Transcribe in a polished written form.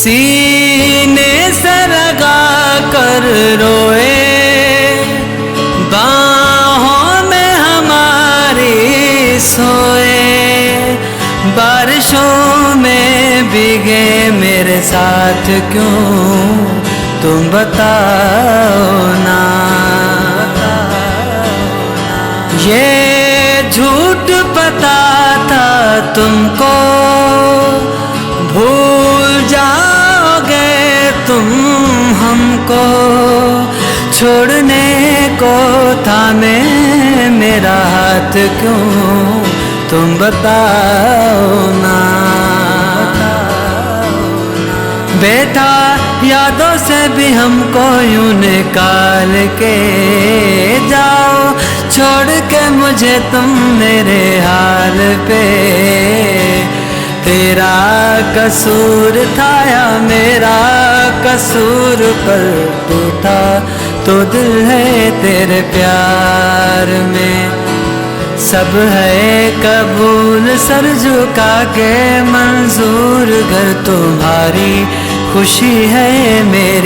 सीने से लगा कर रोए, बाहों में हमारी सोए, बारिशों में भीगे मेरे साथ क्यों तुम बताओ ना। ये झूठ पता था तुमको, भूल जाओगे तुम हमको, छोड़ने को था मैं मेरा हाथ क्यों तुम बताओ ना। बेटा यादों से भी हमको यूं निकाल के जाओ, छोड़ के मुझे तुम मेरे हाल पे। तेरा कसूर था या मेरा कसूर, पर टूटा तो दिल है तेरे प्यार में। सब है कबूल सर झुका के मंजूर, घर तुम्हारी खुशी है मेरी